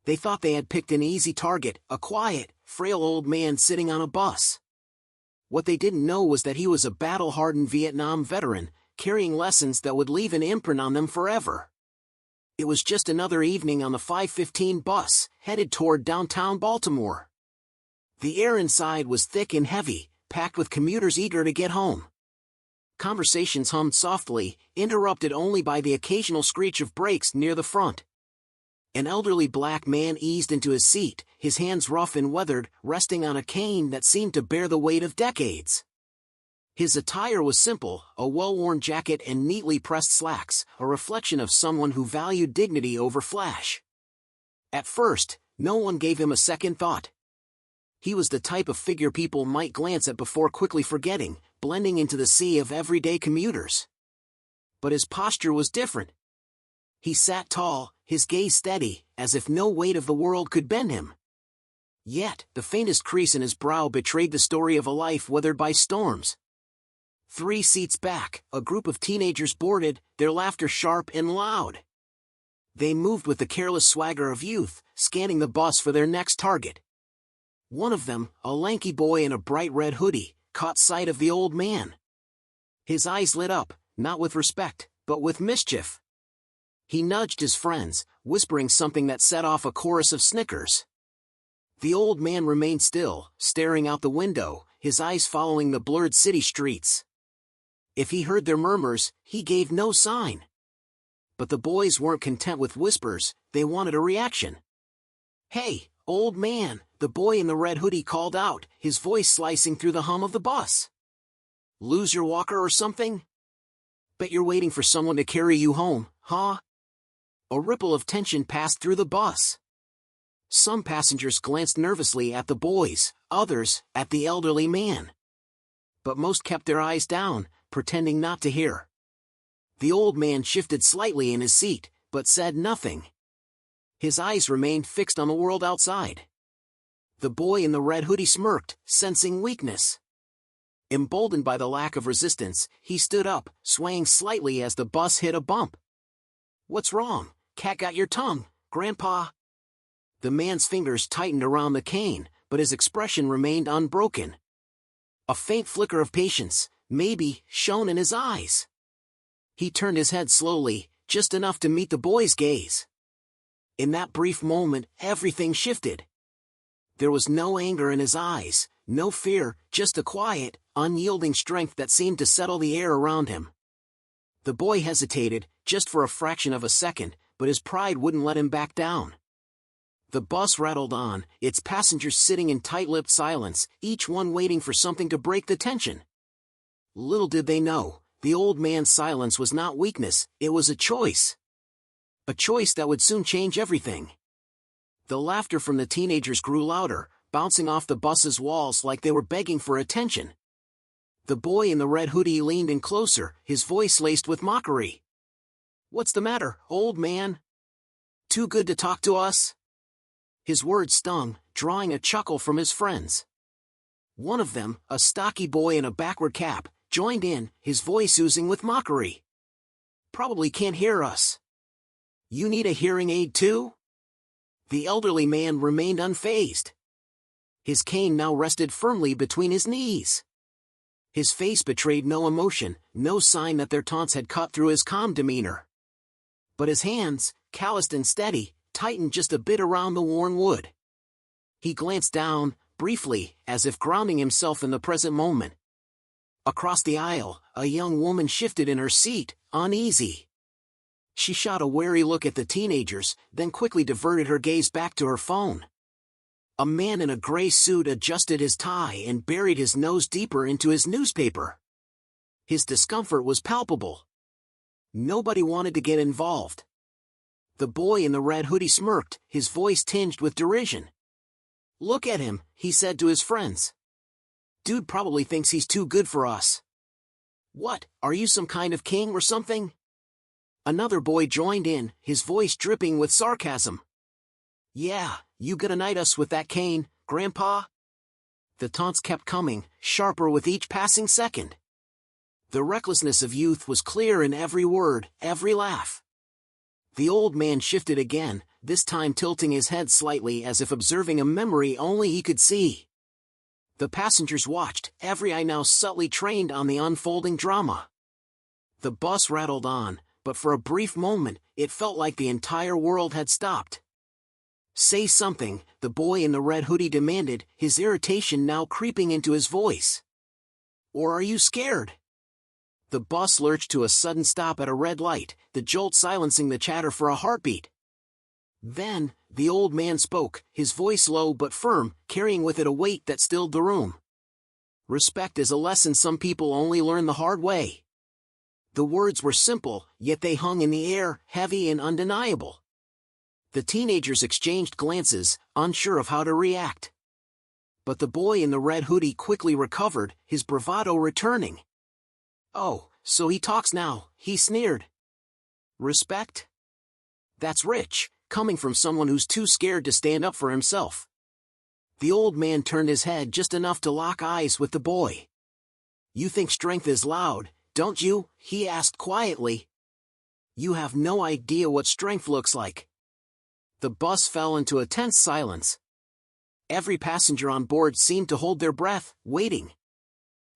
They thought they had picked an easy target, a quiet, frail old man sitting on a bus. What they didn't know was that he was a battle-hardened Vietnam veteran, carrying lessons that would leave an imprint on them forever. It was just another evening on the 5:15 bus, headed toward downtown Baltimore. The air inside was thick and heavy, packed with commuters eager to get home. Conversations hummed softly, interrupted only by the occasional screech of brakes near the front. An elderly black man eased into his seat, his hands rough and weathered, resting on a cane that seemed to bear the weight of decades. His attire was simple, a well-worn jacket and neatly pressed slacks, a reflection of someone who valued dignity over flash. At first, no one gave him a second thought. He was the type of figure people might glance at before quickly forgetting, blending into the sea of everyday commuters. But his posture was different. He sat tall, his gaze steady, as if no weight of the world could bend him. Yet, the faintest crease in his brow betrayed the story of a life weathered by storms. 3 seats back, a group of teenagers boarded, their laughter sharp and loud. They moved with the careless swagger of youth, scanning the bus for their next target. One of them, a lanky boy in a bright red hoodie, caught sight of the old man. His eyes lit up, not with respect, but with mischief. He nudged his friends, whispering something that set off a chorus of snickers. The old man remained still, staring out the window, his eyes following the blurred city streets. If he heard their murmurs, he gave no sign. But the boys weren't content with whispers, they wanted a reaction. "Hey, old man," the boy in the red hoodie called out, his voice slicing through the hum of the bus. "Lose your walker or something? Bet you're waiting for someone to carry you home, huh?" A ripple of tension passed through the bus. Some passengers glanced nervously at the boys, others, at the elderly man. But most kept their eyes down, pretending not to hear. The old man shifted slightly in his seat, but said nothing. His eyes remained fixed on the world outside. The boy in the red hoodie smirked, sensing weakness. Emboldened by the lack of resistance, he stood up, swaying slightly as the bus hit a bump. "What's wrong? Cat got your tongue, Grandpa?" The man's fingers tightened around the cane, but his expression remained unbroken. A faint flicker of patience, maybe, shone in his eyes. He turned his head slowly, just enough to meet the boy's gaze. In that brief moment, everything shifted. There was no anger in his eyes, no fear, just a quiet, unyielding strength that seemed to settle the air around him. The boy hesitated, just for a fraction of a second, but his pride wouldn't let him back down. The bus rattled on, its passengers sitting in tight-lipped silence, each one waiting for something to break the tension. Little did they know, the old man's silence was not weakness, it was a choice. A choice that would soon change everything. The laughter from the teenagers grew louder, bouncing off the bus's walls like they were begging for attention. The boy in the red hoodie leaned in closer, his voice laced with mockery. "What's the matter, old man? Too good to talk to us?" His words stung, drawing a chuckle from his friends. One of them, a stocky boy in a backward cap, joined in, his voice oozing with mockery. "Probably can't hear us. You need a hearing aid too?" The elderly man remained unfazed. His cane now rested firmly between his knees. His face betrayed no emotion, no sign that their taunts had cut through his calm demeanor. But his hands, calloused and steady, tightened just a bit around the worn wood. He glanced down, briefly, as if grounding himself in the present moment. Across the aisle, a young woman shifted in her seat, uneasy. She shot a wary look at the teenagers, then quickly diverted her gaze back to her phone. A man in a gray suit adjusted his tie and buried his nose deeper into his newspaper. His discomfort was palpable. Nobody wanted to get involved. The boy in the red hoodie smirked, his voice tinged with derision. "Look at him," he said to his friends. "Dude probably thinks he's too good for us. What, are you some kind of king or something?" Another boy joined in, his voice dripping with sarcasm. "Yeah, you gonna knight us with that cane, Grandpa?" The taunts kept coming, sharper with each passing second. The recklessness of youth was clear in every word, every laugh. The old man shifted again, this time tilting his head slightly as if observing a memory only he could see. The passengers watched, every eye now subtly trained on the unfolding drama. The bus rattled on, but for a brief moment, it felt like the entire world had stopped. "Say something," the boy in the red hoodie demanded, his irritation now creeping into his voice. "Or are you scared?" The bus lurched to a sudden stop at a red light, the jolt silencing the chatter for a heartbeat. Then, the old man spoke, his voice low but firm, carrying with it a weight that stilled the room. "Respect is a lesson some people only learn the hard way." The words were simple, yet they hung in the air, heavy and undeniable. The teenagers exchanged glances, unsure of how to react. But the boy in the red hoodie quickly recovered, his bravado returning. "Oh, so he talks now," he sneered. "Respect? That's rich, coming from someone who's too scared to stand up for himself." The old man turned his head just enough to lock eyes with the boy. "You think strength is loud, don't you?" he asked quietly. "You have no idea what strength looks like." The bus fell into a tense silence. Every passenger on board seemed to hold their breath, waiting.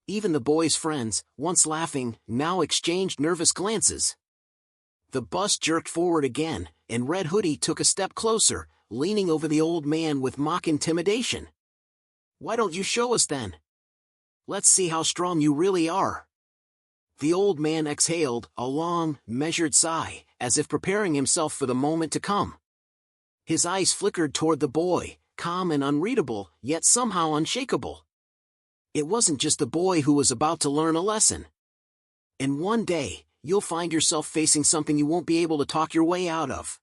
Even the boy's friends, once laughing, now exchanged nervous glances. The bus jerked forward again, and Red Hoodie took a step closer, leaning over the old man with mock intimidation. "Why don't you show us then? Let's see how strong you really are." The old man exhaled, a long, measured sigh, as if preparing himself for the moment to come. His eyes flickered toward the boy, calm and unreadable, yet somehow unshakable. It wasn't just the boy who was about to learn a lesson. And one day, you'll find yourself facing something you won't be able to talk your way out of.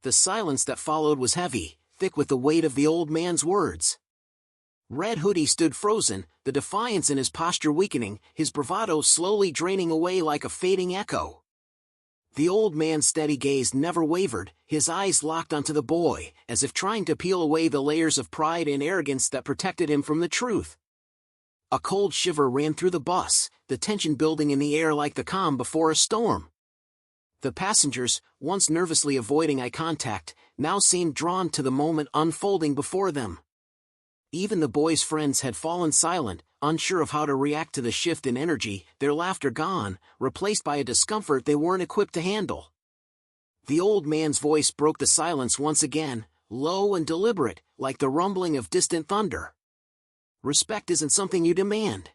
The silence that followed was heavy, thick with the weight of the old man's words. Red Hoodie stood frozen, the defiance in his posture weakening, his bravado slowly draining away like a fading echo. The old man's steady gaze never wavered, his eyes locked onto the boy, as if trying to peel away the layers of pride and arrogance that protected him from the truth. A cold shiver ran through the bus, the tension building in the air like the calm before a storm. The passengers, once nervously avoiding eye contact, now seemed drawn to the moment unfolding before them. Even the boy's friends had fallen silent, unsure of how to react to the shift in energy, their laughter gone, replaced by a discomfort they weren't equipped to handle. The old man's voice broke the silence once again, low and deliberate, like the rumbling of distant thunder. "Respect isn't something you demand.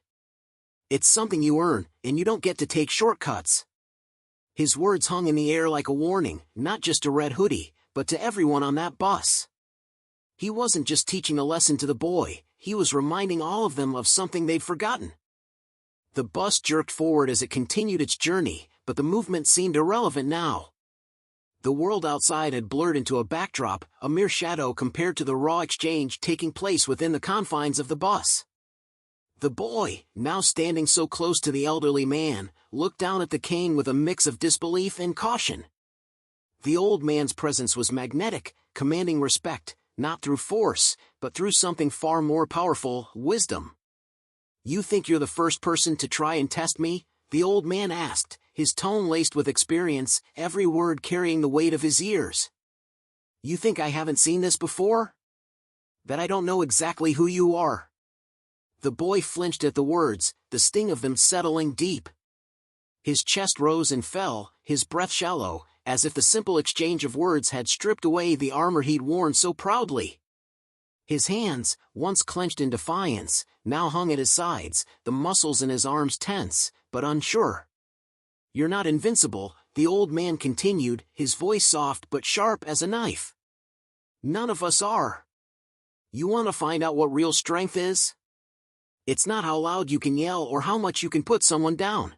It's something you earn, and you don't get to take shortcuts." His words hung in the air like a warning, not just to Red Hoodie, but to everyone on that bus. He wasn't just teaching a lesson to the boy, he was reminding all of them of something they'd forgotten. The bus jerked forward as it continued its journey, but the movement seemed irrelevant now. The world outside had blurred into a backdrop, a mere shadow compared to the raw exchange taking place within the confines of the bus. The boy, now standing so close to the elderly man, looked down at the cane with a mix of disbelief and caution. The old man's presence was magnetic, commanding respect, not through force, but through something far more powerful, wisdom. "You think you're the first person to try and test me?" the old man asked, his tone laced with experience, every word carrying the weight of his years. "You think I haven't seen this before? That I don't know exactly who you are?" The boy flinched at the words, the sting of them settling deep. His chest rose and fell, his breath shallow, as if the simple exchange of words had stripped away the armor he'd worn so proudly. His hands, once clenched in defiance, now hung at his sides, the muscles in his arms tense, but unsure. "You're not invincible," the old man continued, his voice soft but sharp as a knife. "None of us are. You want to find out what real strength is? It's not how loud you can yell or how much you can put someone down.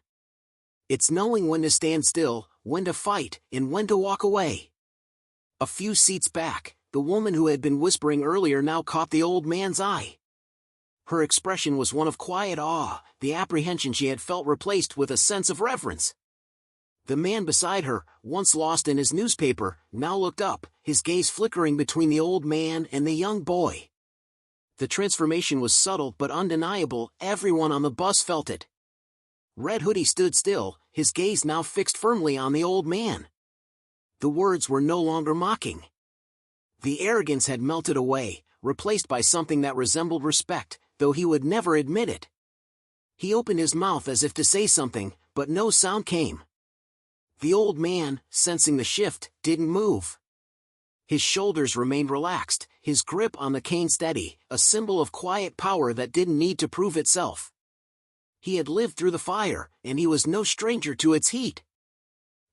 It's knowing when to stand still, when to fight, and when to walk away." A few seats back, the woman who had been whispering earlier now caught the old man's eye. Her expression was one of quiet awe, the apprehension she had felt replaced with a sense of reverence. The man beside her, once lost in his newspaper, now looked up, his gaze flickering between the old man and the young boy. The transformation was subtle but undeniable, everyone on the bus felt it. Red Hoodie stood still, his gaze now fixed firmly on the old man. The words were no longer mocking. The arrogance had melted away, replaced by something that resembled respect, though he would never admit it. He opened his mouth as if to say something, but no sound came. The old man, sensing the shift, didn't move. His shoulders remained relaxed, his grip on the cane steady, a symbol of quiet power that didn't need to prove itself. He had lived through the fire, and he was no stranger to its heat.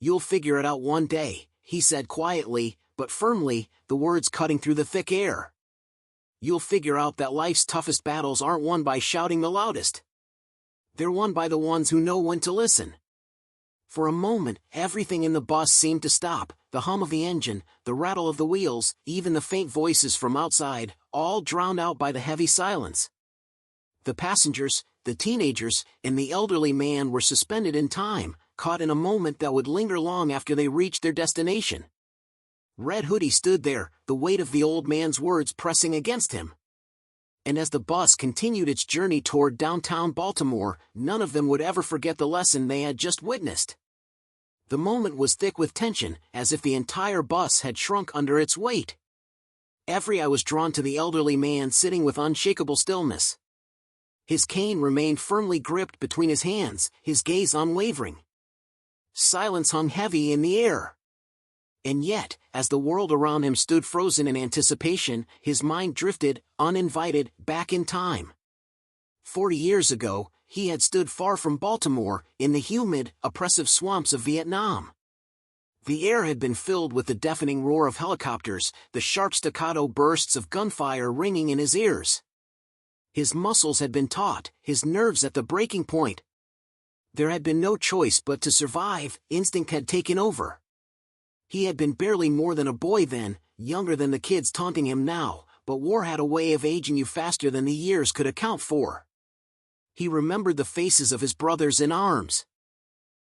"You'll figure it out one day," he said quietly, but firmly, the words cutting through the thick air. "You'll figure out that life's toughest battles aren't won by shouting the loudest. They're won by the ones who know when to listen." For a moment, everything in the bus seemed to stop, the hum of the engine, the rattle of the wheels, even the faint voices from outside, all drowned out by the heavy silence. The passengers, the teenagers, and the elderly man were suspended in time, caught in a moment that would linger long after they reached their destination. Red Hoodie stood there, the weight of the old man's words pressing against him. And as the bus continued its journey toward downtown Baltimore, none of them would ever forget the lesson they had just witnessed. The moment was thick with tension, as if the entire bus had shrunk under its weight. Every eye was drawn to the elderly man sitting with unshakable stillness. His cane remained firmly gripped between his hands, his gaze unwavering. Silence hung heavy in the air. And yet, as the world around him stood frozen in anticipation, his mind drifted, uninvited, back in time. 40 years ago, he had stood far from Baltimore, in the humid, oppressive swamps of Vietnam. The air had been filled with the deafening roar of helicopters, the sharp staccato bursts of gunfire ringing in his ears. His muscles had been taut, his nerves at the breaking point. There had been no choice but to survive, instinct had taken over. He had been barely more than a boy then, younger than the kids taunting him now, but war had a way of aging you faster than the years could account for. He remembered the faces of his brothers in arms.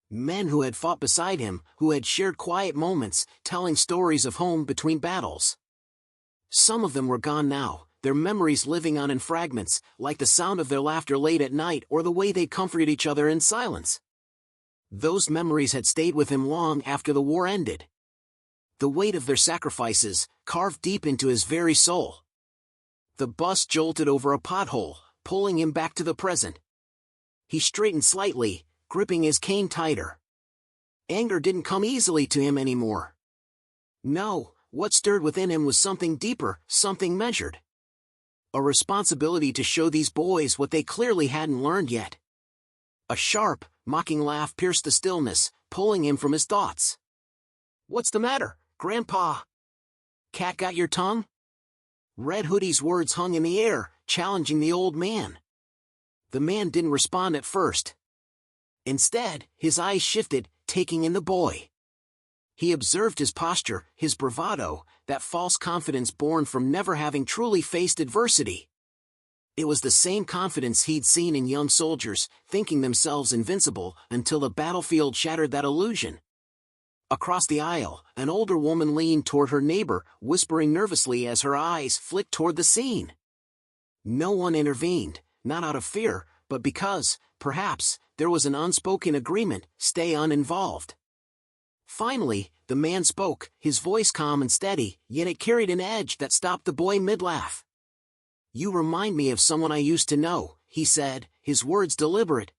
Men who had fought beside him, who had shared quiet moments, telling stories of home between battles. Some of them were gone now, their memories living on in fragments, like the sound of their laughter late at night or the way they comforted each other in silence. Those memories had stayed with him long after the war ended. The weight of their sacrifices, carved deep into his very soul. The bus jolted over a pothole, pulling him back to the present. He straightened slightly, gripping his cane tighter. Anger didn't come easily to him anymore. No, what stirred within him was something deeper, something measured. A responsibility to show these boys what they clearly hadn't learned yet. A sharp, mocking laugh pierced the stillness, pulling him from his thoughts. "What's the matter, Grandpa? Cat got your tongue?" Red Hoodie's words hung in the air, challenging the old man. The man didn't respond at first. Instead, his eyes shifted, taking in the boy. He observed his posture, his bravado, that false confidence born from never having truly faced adversity. It was the same confidence he'd seen in young soldiers, thinking themselves invincible, until the battlefield shattered that illusion. Across the aisle, an older woman leaned toward her neighbor, whispering nervously as her eyes flicked toward the scene. No one intervened, not out of fear, but because, perhaps, there was an unspoken agreement: stay uninvolved. Finally, the man spoke, his voice calm and steady, yet it carried an edge that stopped the boy mid-laugh. "You remind me of someone I used to know," he said, his words deliberate.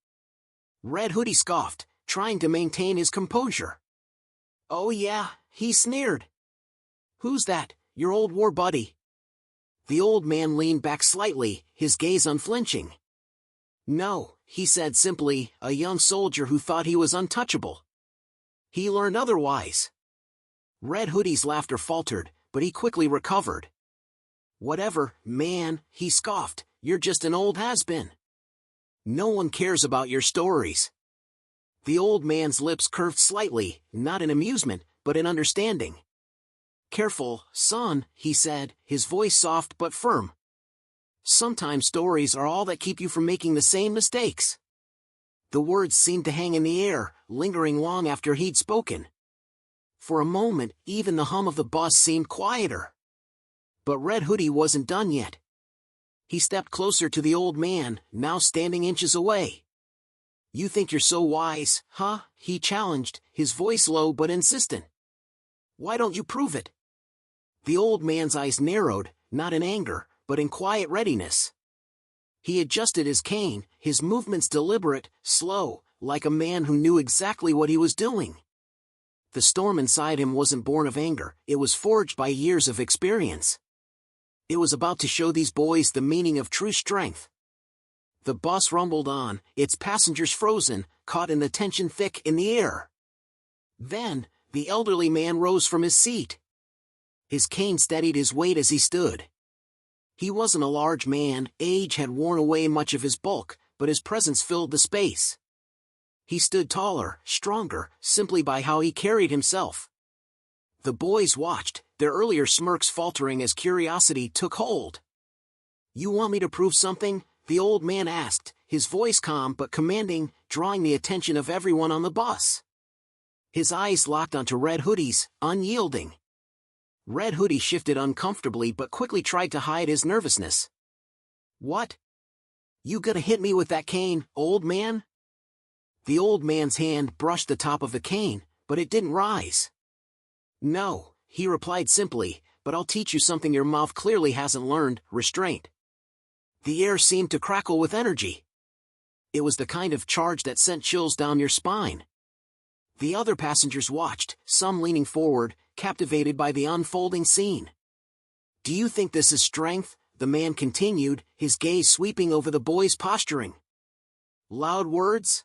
Red Hoodie scoffed, trying to maintain his composure. "Oh yeah," he sneered. "Who's that, your old war buddy?" The old man leaned back slightly, his gaze unflinching. "No," he said simply, "a young soldier who thought he was untouchable. He learned otherwise." Red Hoodie's laughter faltered, but he quickly recovered. "Whatever, man," he scoffed, "you're just an old has-been. No one cares about your stories." The old man's lips curved slightly, not in amusement, but in understanding. "Careful, son," he said, his voice soft but firm. "Sometimes stories are all that keep you from making the same mistakes." The words seemed to hang in the air, lingering long after he'd spoken. For a moment, even the hum of the bus seemed quieter. But Red Hoodie wasn't done yet. He stepped closer to the old man, now standing inches away. "You think you're so wise, huh?" he challenged, his voice low but insistent. "Why don't you prove it?" The old man's eyes narrowed, not in anger, but in quiet readiness. He adjusted his cane, his movements deliberate, slow, like a man who knew exactly what he was doing. The storm inside him wasn't born of anger, it was forged by years of experience. It was about to show these boys the meaning of true strength. The bus rumbled on, its passengers frozen, caught in the tension thick in the air. Then, the elderly man rose from his seat. His cane steadied his weight as he stood. He wasn't a large man, age had worn away much of his bulk, but his presence filled the space. He stood taller, stronger, simply by how he carried himself. The boys watched, their earlier smirks faltering as curiosity took hold. "You want me to prove something?" the old man asked, his voice calm but commanding, drawing the attention of everyone on the bus. His eyes locked onto Red Hoodie's, unyielding. Red Hoodie shifted uncomfortably but quickly tried to hide his nervousness. "What? You gonna hit me with that cane, old man?" The old man's hand brushed the top of the cane, but it didn't rise. "No," he replied simply, "but I'll teach you something your mouth clearly hasn't learned, restraint." The air seemed to crackle with energy. It was the kind of charge that sent chills down your spine. The other passengers watched, some leaning forward, captivated by the unfolding scene. "Do you think this is strength?" the man continued, his gaze sweeping over the boys' posturing. "Loud words?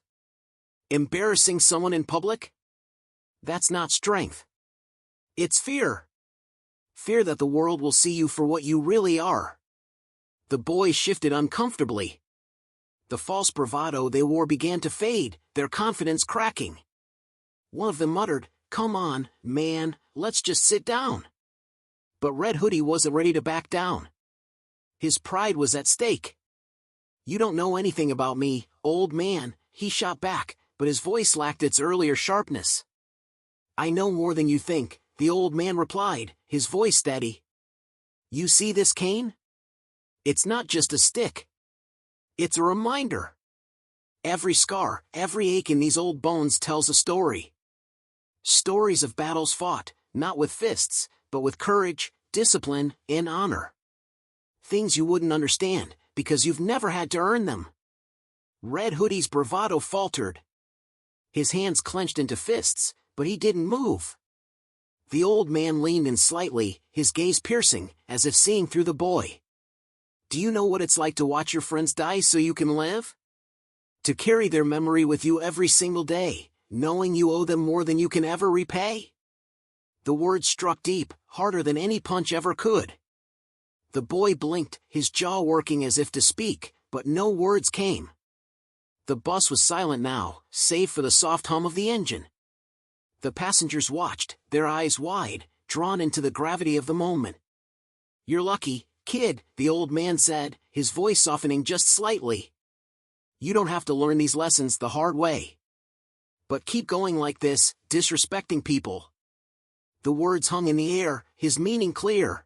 Embarrassing someone in public? That's not strength. It's fear. Fear that the world will see you for what you really are." The boys shifted uncomfortably. The false bravado they wore began to fade, their confidence cracking. One of them muttered, "Come on, man, let's just sit down." But Red Hoodie wasn't ready to back down. His pride was at stake. "You don't know anything about me, old man," he shot back, but his voice lacked its earlier sharpness. "I know more than you think," the old man replied, his voice steady. "You see this cane? It's not just a stick. It's a reminder. Every scar, every ache in these old bones tells a story. Stories of battles fought, not with fists, but with courage, discipline, and honor. Things you wouldn't understand, because you've never had to earn them." Red Hoodie's bravado faltered. His hands clenched into fists, but he didn't move. The old man leaned in slightly, his gaze piercing, as if seeing through the boy. "Do you know what it's like to watch your friends die so you can live? To carry their memory with you every single day, knowing you owe them more than you can ever repay?" The words struck deep, harder than any punch ever could. The boy blinked, his jaw working as if to speak, but no words came. The bus was silent now, save for the soft hum of the engine. The passengers watched, their eyes wide, drawn into the gravity of the moment. "You're lucky, kid," the old man said, his voice softening just slightly. "You don't have to learn these lessons the hard way. But keep going like this, disrespecting people." The words hung in the air, his meaning clear.